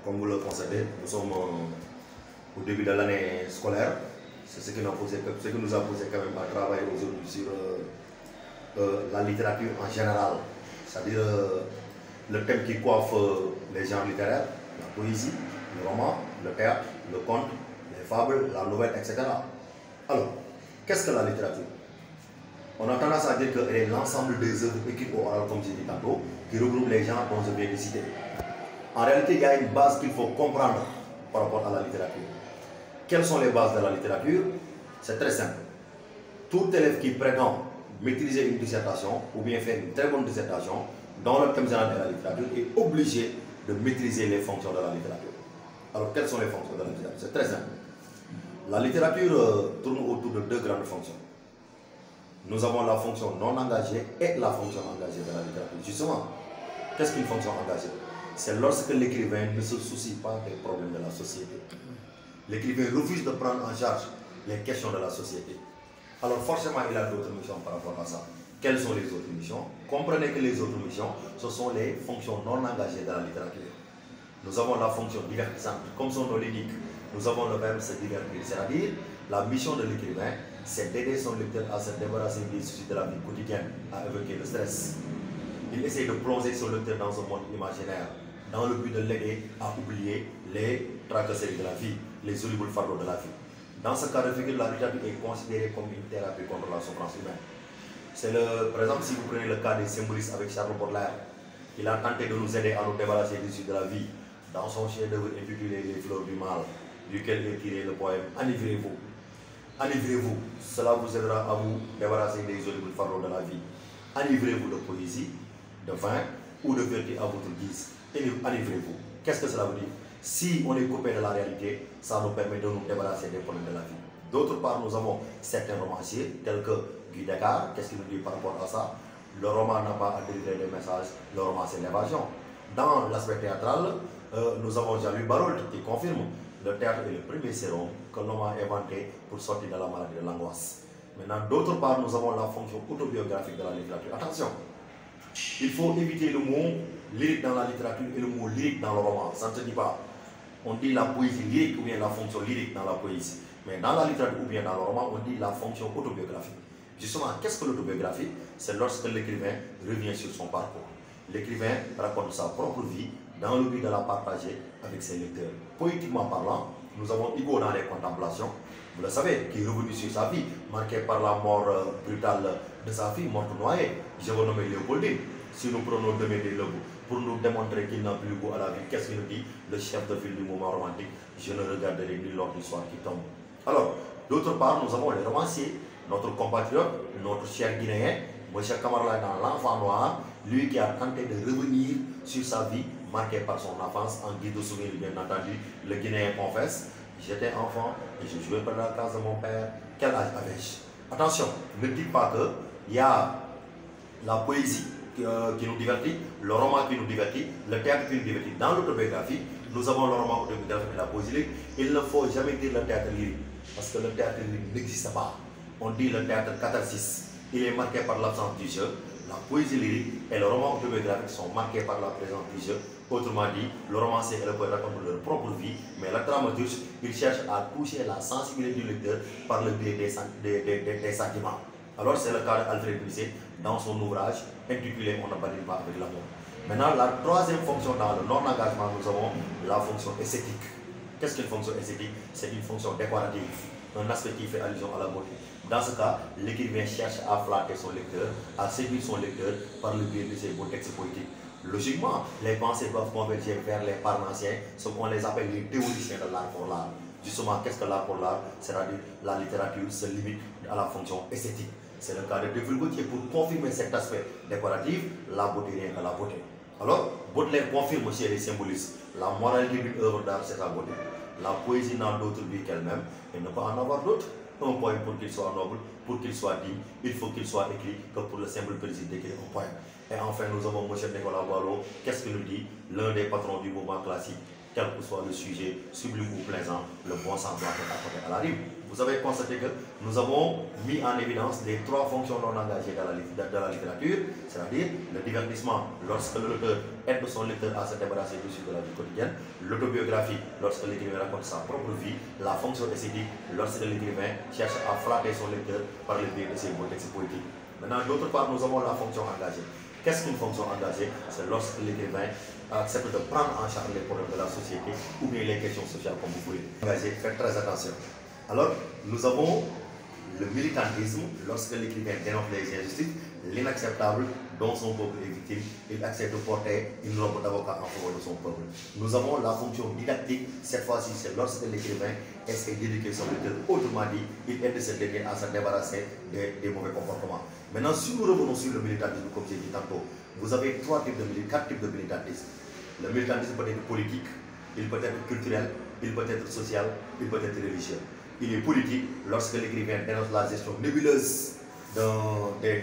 comme vous le constatez, nous sommes au début de l'année scolaire. C'est ce qui nous a posé quand même à travailler aujourd'hui sur la littérature en général. C'est-à-dire le thème qui coiffe les genres littéraires, la poésie, le roman, le théâtre, le conte, les fables, la nouvelle, etc. Alors, qu'est-ce que la littérature? On a tendance à dire qu'elle est l'ensemble des œuvres écrites au oral, comme j'ai dit tantôt, qui regroupe les genres dont je viens de citer. En réalité, il y a une base qu'il faut comprendre par rapport à la littérature. Quelles sont les bases de la littérature? C'est très simple. Tout élève qui prétend maîtriser une dissertation ou bien faire une très bonne dissertation dans le thème général de la littérature est obligé de maîtriser les fonctions de la littérature. Alors, quelles sont les fonctions de la littérature? C'est très simple. La littérature tourne autour de deux grandes fonctions. Nous avons la fonction non engagée et la fonction engagée de la littérature. Justement, qu'est-ce qu'une fonction engagée? C'est lorsque l'écrivain ne se soucie pas des problèmes de la société. L'écrivain refuse de prendre en charge les questions de la société. Alors forcément, il a d'autres missions par rapport à ça. Quelles sont les autres missions? Comprenez que les autres missions, ce sont les fonctions non engagées de la littérature. Nous avons la fonction divertissante. Comme son nom l'indique, nous avons le verbe se divertir. C'est-à-dire, la mission de l'écrivain, c'est d'aider son lecteur à se débarrasser des soucis de la vie quotidienne, à évoquer le stress. Il essaie de plonger son lecteur dans un monde imaginaire, dans le but de l'aider à oublier les tracasseries de la vie, les horribles fardeaux de la vie. Dans ce cas de figure, la littérature est considérée comme une thérapie contre la souffrance humaine. Par exemple, si vous prenez le cas des symbolistes avec Charles Baudelaire, il a tenté de nous aider à nous débarrasser des soucis de la vie, dans son chef-d'œuvre intitulé Les fleurs du mal, duquel est tiré le poème Enivrez-vous. Enivrez-vous, cela vous aidera à vous débarrasser des horribles fardeaux de la vie. Enivrez-vous de poésie, de vin ou de vertu à votre guise. Enivrez-vous. Qu'est-ce que cela veut dire? Si on est coupé de la réalité, ça nous permet de nous débarrasser des problèmes de la vie. D'autre part, nous avons certains romanciers, tels que Guy Descartes. Qu'est-ce qu'il nous dit par rapport à ça? Le roman n'a pas à délivrer des messages, le roman c'est l'évasion. Dans l'aspect théâtral, nous avons Jean-Louis Barrault qui confirme le théâtre est le premier sérum que l'homme a inventé pour sortir de la maladie de l'angoisse. Maintenant, d'autre part, nous avons la fonction autobiographique de la littérature. Attention, il faut éviter le mot lyrique dans la littérature et le mot lyrique dans le roman. Ça ne se dit pas. On dit la poésie lyrique ou bien la fonction lyrique dans la poésie. Mais dans la littérature ou bien dans le roman, on dit la fonction autobiographique. Justement, qu'est-ce que l'autobiographie? C'est lorsque l'écrivain revient sur son parcours. L'écrivain raconte sa propre vie dans le but de la partager avec ses lecteurs. Poétiquement parlant, nous avons Hugo dans les Contemplations, vous le savez, qui est revenu sur sa vie, marqué par la mort brutale de sa fille, morte noyée. Je vais nommer Léopoldine. Si nous prenons demain des lobes pour nous démontrer qu'il n'a plus goût à la vie, qu'est-ce qu'il nous dit? Le chef de file du mouvement romantique, je ne regarderai ni l'or du soir qui tombe. Alors, d'autre part, nous avons les romanciers, notre compatriote, notre cher Guinéen, M. Camarla dans L'Enfant Noir, lui qui a tenté de revenir sur sa vie, marquée par son enfance, en guise de souvenir, bien entendu. Le Guinéen confesse, j'étais enfant et je jouais par la case de mon père. Quel âge avais-je? Attention, ne dites pas qu'il y a la poésie qui nous divertit, le roman qui nous divertit, le théâtre qui nous divertit. Dans l'autobiographie, nous avons le roman autobiographique et la poésie lyrique. Il ne faut jamais dire le théâtre lyrique, parce que le théâtre lyrique n'existe pas. On dit le théâtre catharsis. Il est marqué par l'absence du jeu. La poésie lyrique et le roman autobiographique sont marqués par la présence du jeu. Autrement dit, le romancier et le poète racontent leur propre vie, mais le dramaturge, il cherche à toucher la sensibilité du lecteur par le biais des sentiments. Alors c'est le cas d'Alfred Musset dans son ouvrage intitulé On ne badine pas avec l'amour. Maintenant, la troisième fonction dans le non-engagement, nous avons la fonction esthétique. Qu'est-ce qu'une fonction esthétique? C'est une fonction décorative, un aspect qui fait allusion à la beauté. Dans ce cas, l'écrivain cherche à flatter son lecteur, à séduire son lecteur par le biais de ses beaux textes poétiques. Logiquement, les pensées doivent converger vers les parnassiens, ce qu'on les appelle les théoriciens de l'art pour l'art. Justement, qu'est-ce que l'art pour l'art? C'est-à-dire la littérature se limite à la fonction esthétique. C'est le cas de Deville Gautier pour confirmer cet aspect décoratif, la beauté rien que la beauté. Alors, Baudelaire confirme chez les symbolistes, la moralité d'une œuvre d'art c'est la beauté. La poésie n'a d'autre but qu'elle-même et ne peut en avoir d'autre. Un poème pour qu'il soit noble, pour qu'il soit digne, il faut qu'il soit écrit que pour le simple plaisir d'écrire un poème. Et enfin, nous avons M. Nicolas Boileau. Qu'est-ce qu'il nous dit? L'un des patrons du mouvement classique, quel que soit le sujet, sublime ou plaisant, le bon sens doit être apporté à la rime. vous avez constaté que nous avons mis en évidence les 3 fonctions non engagées dans la littérature, c'est-à-dire le divertissement lorsque l'auteur aide son lecteur à se débarrasser du sujet de la vie quotidienne, l'autobiographie lorsque l'écrivain raconte sa propre vie, la fonction esthétique lorsque l'écrivain cherche à flatter son lecteur par le biais de ses beaux textes poétiques. Maintenant, d'autre part, nous avons la fonction engagée. Qu'est-ce qu'une fonction engagée? C'est lorsque l'écrivain accepte de prendre en charge les problèmes de la société ou bien les questions sociales, comme vous voulez. Engagé, faites très attention. Alors, nous avons le militantisme, lorsque l'écrivain dénonce les injustices, l'inacceptable dont son peuple est victime, il accepte de porter une robe d'avocat en faveur de son peuple. Nous avons la fonction didactique, cette fois-ci c'est lorsque l'écrivain essaie d'éduquer son lecteur, autrement dit, il aide ce dernier à se débarrasser des mauvais comportements. Maintenant, si nous revenons sur le militantisme, comme j'ai dit tantôt, vous avez 4 types de militantisme. Le militantisme peut être politique, il peut être culturel, il peut être social, il peut être religieux. Il est politique lorsque l'écrivain dénonce la gestion nébuleuse des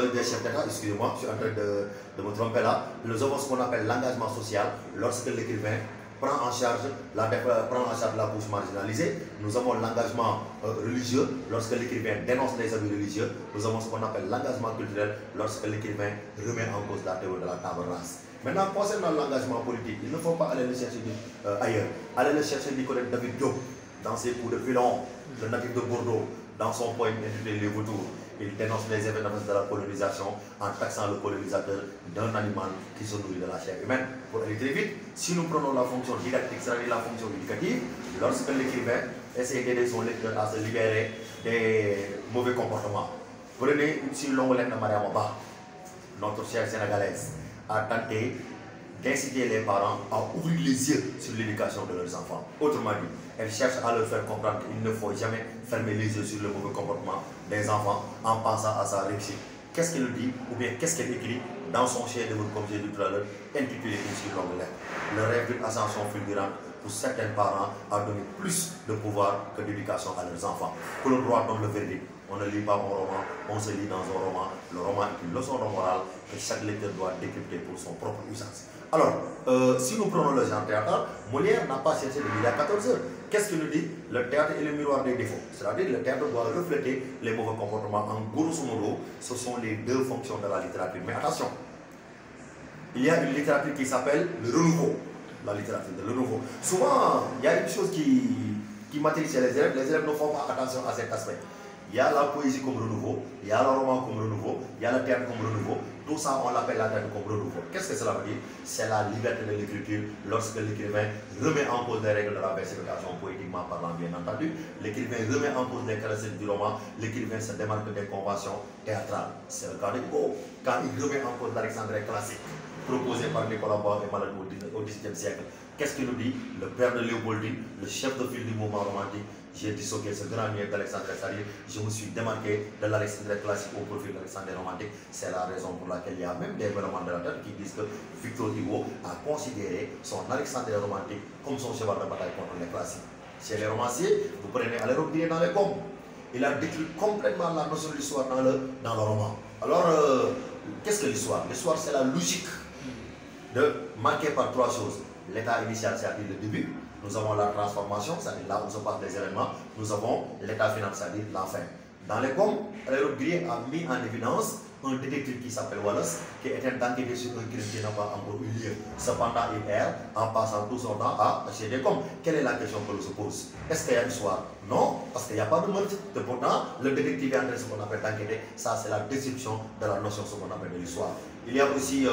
chefs d'État. Excusez-moi, je suis en train de me tromper là. Nous avons ce qu'on appelle l'engagement social lorsque l'écrivain prend en charge la couche marginalisée. Nous avons l'engagement religieux lorsque l'écrivain dénonce les abus religieux. Nous avons ce qu'on appelle l'engagement culturel lorsque l'écrivain remet en cause la théorie de la table rase. Maintenant, concernant l'engagement politique, il ne faut pas aller le chercher ailleurs. Allez le chercher du côté de David Diop, dans ses coups de filon, le natif de Bordeaux, dans son poème intitulé Les Vautours. Il dénonce les événements de la colonisation en taxant le colonisateur d'un animal qui se nourrit de la chair humaine. Pour aller très vite, si nous prenons la fonction didactique, c'est-à-dire la fonction éducative, lorsque l'écrivain essaie d'aider son lecteur à se libérer des mauvais comportements. Prenez une longue de Mariama Ba, notre chère sénégalaise, a tenté d'inciter les parents à ouvrir les yeux sur l'éducation de leurs enfants. Autrement dit, elle cherche à leur faire comprendre qu'il ne faut jamais fermer les yeux sur le mauvais comportement des enfants en pensant à sa réussite. Qu'est-ce qu'elle dit ou bien qu'est-ce qu'elle écrit dans son chef-d'œuvre, comme j'ai dit tout à l'heure, intitulé Une si longue lettre. Le rêve d'une ascension fulgurante pour certains parents a donné plus de pouvoir que d'éducation à leurs enfants. Que le droit donne le verdict. On ne lit pas un roman, on se lit dans un roman. Le roman est une leçon de morale que chaque lecteur doit décrypter pour son propre usage. Alors, si nous prenons le genre théâtre, Molière n'a pas cherché de midi à 14 heures. Qu'est-ce qu'il nous dit? Le théâtre est le miroir des défauts. C'est-à-dire le théâtre doit refléter les mauvais comportements. En grosso modo, ce sont les 2 fonctions de la littérature. Mais attention, il y a une littérature qui s'appelle le renouveau. La littérature de renouveau. Souvent, il y a une chose qui m'attriste chez les élèves ne font pas attention à cet aspect. Il y a la poésie comme renouveau, il y a le roman comme renouveau, il y a le théâtre comme renouveau. Tout ça, on l'appelle la théâtre comme renouveau. Qu'est-ce que cela veut dire? C'est la liberté de l'écriture lorsque l'écrivain remet en cause les règles de la versification poétiquement parlant, bien entendu. L'écrivain remet en cause les caractéristiques du roman. L'écrivain se démarque des conventions théâtrales. C'est le cas de Hugo, quand il remet en cause l'Alexandrie classique proposé par Nicolas Bois et Malade au XVIIe siècle. Qu'est-ce qu'il nous dit? Le père de Léopoldine, le chef de file du mouvement romantique, j'ai dissoqué ce grand miel d'Alexandre, c'est-à-dire je me suis démarqué de l'Alexandre classique au profil de l'Alexandre romantique. C'est la raison pour laquelle il y a même des éléments de la tête qui disent que Victor Hugo a considéré son Alexandre romantique comme son cheval de bataille contre les classiques. Chez les romanciers, vous prenez Alérope dans les pommes. Il a décrit complètement la notion de l'histoire dans le roman. Alors, qu'est-ce que l'histoire? L'histoire, c'est la logique marquée par 3 choses. L'état initial, c'est-à-dire le début. Nous avons la transformation, c'est-à-dire là où se passent les événements. Nous avons l'état final, c'est-à-dire la fin. Dans les pommes, Alérope a mis en évidence un détective qui s'appelle Wallace, qui est en train d'enquêter sur un crime qui n'a pas encore eu lieu. Cependant, il erre en passant tout son temps à acheter des pommes. Quelle est la question que l'on se pose? Est-ce qu'il y a une histoire? Non, parce qu'il n'y a pas de meurtre. Et pourtant, le détective est en train de ce qu'on appelle d'enquêter. Ça, c'est la description de la notion de ce qu'on appelle de l'histoire. Il y a aussi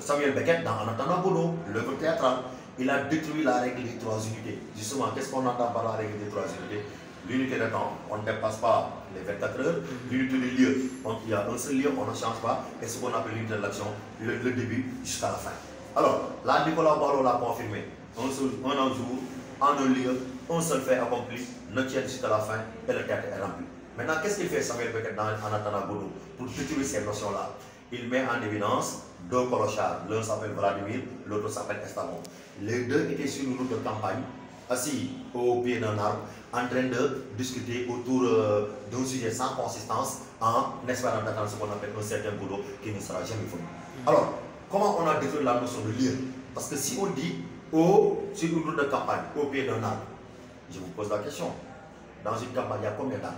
Samuel Beckett dans En attendant Godot, l'œuvre théâtrale. Il a détruit la règle des 3 unités. Justement, qu'est-ce qu'on entend par la règle des 3 unités? L'unité de temps, on ne dépasse pas les 24 heures. L'unité de lieu, il y a un seul lieu, on ne change pas. Et ce qu'on appelle l'unité de l'action, le début jusqu'à la fin. Alors, là, Nicolas Barreau l'a confirmé. Un jour, en un lieu, un seul fait accompli, ne tient jusqu'à la fin et le théâtre est rempli. Maintenant, qu'est-ce qu'il fait Samuel Beckett En attendant Godot pour détruire ces notions-là? Il met en évidence 2 clochards. L'un s'appelle Vladimir, l'autre s'appelle Estamon. Les 2 étaient sur une route de campagne, assis au pied d'un arbre, en train de discuter autour d'un sujet sans consistance, en espérant d'attendre ce qu'on appelle un certain boulot qui ne sera jamais venu. Alors, comment on a détruit la notion de lieu? Parce que si on dit sur une route de campagne, au pied d'un arbre. Je vous pose la question. Dans une campagne, il y a combien d'arbres?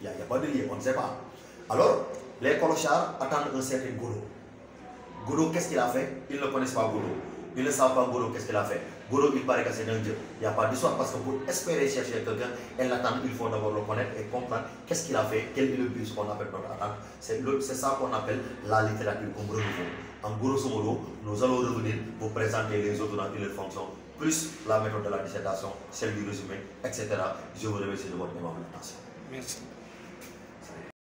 Il n'y a pas de lieu, on ne sait pas. Alors, les clochards attendent un certain Golo. Golo, qu'est-ce qu'il a fait? Ils ne connaissent pas Golo. Ils ne savent pas Golo, qu'est-ce qu'il a fait. Golo, il paraît que c'est un dieu. Il n'y a pas d'histoire parce que pour espérer chercher quelqu'un et l'attendre, il faut d'abord le connaître et comprendre qu'est-ce qu'il a fait, quel est le but qu'on appelle notre attente. C'est ça qu'on appelle la littérature comme renouveau. En grosso modo, nous allons revenir pour présenter les autres dans leurs fonctions, plus la méthode de la dissertation, celle du résumé, etc. Je vous remercie de votre aimable attention. Merci.